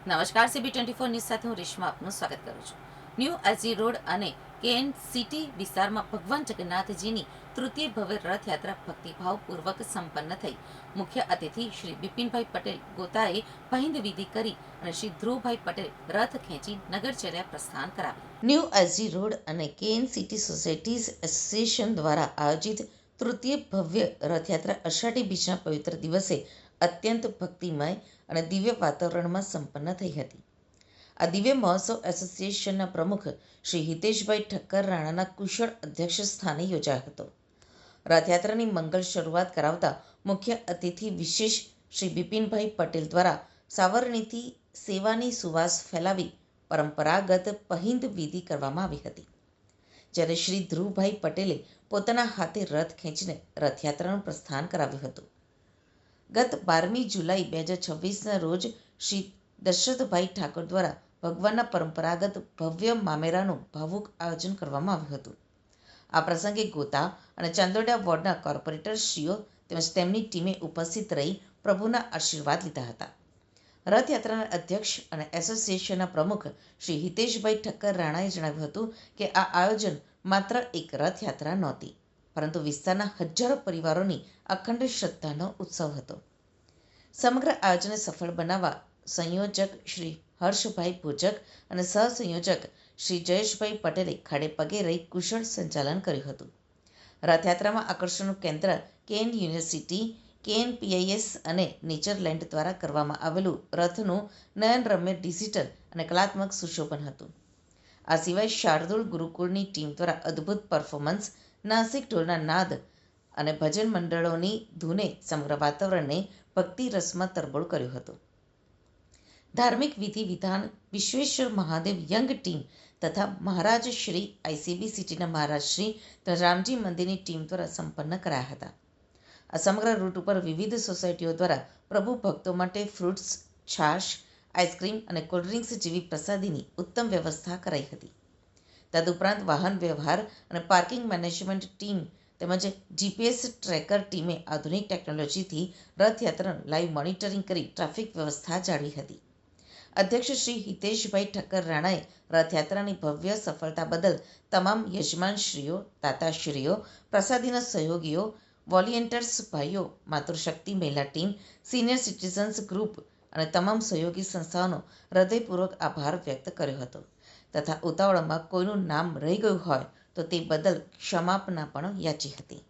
નમસ્કાર, CB24 news સાથે હું રેશમા આપનું સ્વાગત કરું છું. ન્યૂ એસજી રોડ અને કેએન સિટી વિસ્તારમાં ભગવાન જગન્નાથજીની તૃતીય ભવ્ય રથયાત્રા ભક્તિભાવપૂર્વક સંપન્ન થઈ. મુખ્ય અતિથિ શ્રી બિપિનભાઈ પટેલ ગોતાએ પહિંદ વિધિ કરી અને શ્રી ધ્રુવભાઈ પટેલ રથ ખેંચી નગરચર્યા પ્રસ્થાન કરાવ્યું. ન્યૂ એસજી રોડ અને કેએન સિટી સોસાયટીઝ એસોસિએશન દ્વારા આયોજિત તૃતીય ભવ્ય રથયાત્રા અષાઢી બીજના પવિત્ર દિવસે અત્યંત ભક્તિમય અને દિવ્ય વાતાવરણમાં સંપન્ન થઈ હતી. આ દિવ્ય મહોત્સવ એસોસિએશનના પ્રમુખ શ્રી હિતેશભાઈ ઠક્કર રાણાના કુશળ અધ્યક્ષ સ્થાને યોજાયો હતો. રથયાત્રાની મંગળ શરૂઆત કરાવતા મુખ્ય અતિથિ વિશેષ શ્રી બિપિનભાઈ પટેલ દ્વારા સાવરણીથી સેવાની સુવાસ ફેલાવી પરંપરાગત પહિંદ વિધિ કરવામાં આવી હતી. જ્યારે શ્રી ધ્રુવભાઈ પટેલે પોતાના હાથે રથ ખેંચીને રથયાત્રાનું પ્રસ્થાન કરાવ્યું હતું. ગત 12મી જુલાઈ 2026ના રોજ શ્રી દશરથભાઈ ઠાકોર દ્વારા ભગવાનના પરંપરાગત ભવ્ય મામેરાનું ભાવુક આયોજન કરવામાં આવ્યું હતું. આ પ્રસંગે ગોતા અને ચાંદોડિયા વોર્ડના કોર્પોરેટરશ્રીઓ તેમજ તેમની ટીમે ઉપસ્થિત રહી પ્રભુના આશીર્વાદ લીધા હતા. રથયાત્રાના અધ્યક્ષ અને એસોસિએશનના પ્રમુખ શ્રી હિતેશભાઈ ઠક્કર રાણાએ જણાવ્યું હતું કે આ આયોજન માત્ર એક રથયાત્રા નહોતી, પરંતુ વિસ્તારના હજારો પરિવારોની અખંડ શ્રદ્ધાનો ઉત્સવ હતો. સમગ્ર આયોજનને સફળ બનાવવા સંયોજક શ્રી હર્ષભાઈ ભોજક અને સહસંયોજક શ્રી જયેશભાઈ પટેલે ખાડે પગે રહી કુશળ સંચાલન કર્યું હતું. રથયાત્રામાં આકર્ષણનું કેન્દ્ર કેએન યુનિવર્સિટી, કેએન પીઆઈએસ અને નેચરલેન્ડ દ્વારા કરવામાં આવેલું રથનું નયનરમ્ય ડિજિટલ અને કલાત્મક સુશોભન હતું. આ સિવાય શાર્દુલ ગુરુકુળની ટીમ દ્વારા અદ્ભુત પરફોર્મન્સ, નાસિક ઢોલના નાદ અને ભજન મંડળોની ધૂને સમગ્ર વાતાવરણને ભક્તિ રસમાં તરબોળ કર્યું હતું. ધાર્મિક વિધિ વિધાન વિશ્વેશ્વર મહાદેવ યંગ ટીમ તથા મહારાજ શ્રી આઈસીબી સિટીના મહારાજ શ્રી રામજી મંદિરની ટીમ દ્વારા સંપન્ન કરાયા હતા. આ સમગ્ર રૂટ ઉપર વિવિધ સોસાયટીઓ દ્વારા પ્રભુ ભક્તો માટે ફ્રૂટ્સ, છાશ, આઈસ્ક્રીમ અને કોલ્ડ્રિંક્સ જેવી પ્રસાદીની ઉત્તમ વ્યવસ્થા કરાઈ હતી. તદુપરાંત વાહન વ્યવહાર અને પાર્કિંગ મેનેજમેન્ટ ટીમ તેમજ જીપીએસ ટ્રેકર ટીમે આધુનિક ટેકનોલોજીથી રથયાત્રાનું લાઈવ મોનિટરિંગ કરી ટ્રાફિક વ્યવસ્થા જાળવી હતી. અધ્યક્ષ શ્રી હિતેશભાઈ ઠક્કર રાણાએ રથયાત્રાની ભવ્ય સફળતા બદલ તમામ યજમાનશ્રીઓ, દાતાશ્રીઓ, પ્રસાદીના સહયોગીઓ, વોલિયન્ટર્સ ભાઈઓ, માતૃશક્તિ મહિલા ટીમ, સિનિયર સિટીઝન્સ ગ્રુપ અને તમામ સહયોગી સંસ્થાઓનો હૃદયપૂર્વક આભાર વ્યક્ત કર્યો હતો તથા ઉતાવળમાં કોઈનું નામ રહી ગયું હોય તો તે બદલ ક્ષમાપના પણ યાચી હતી.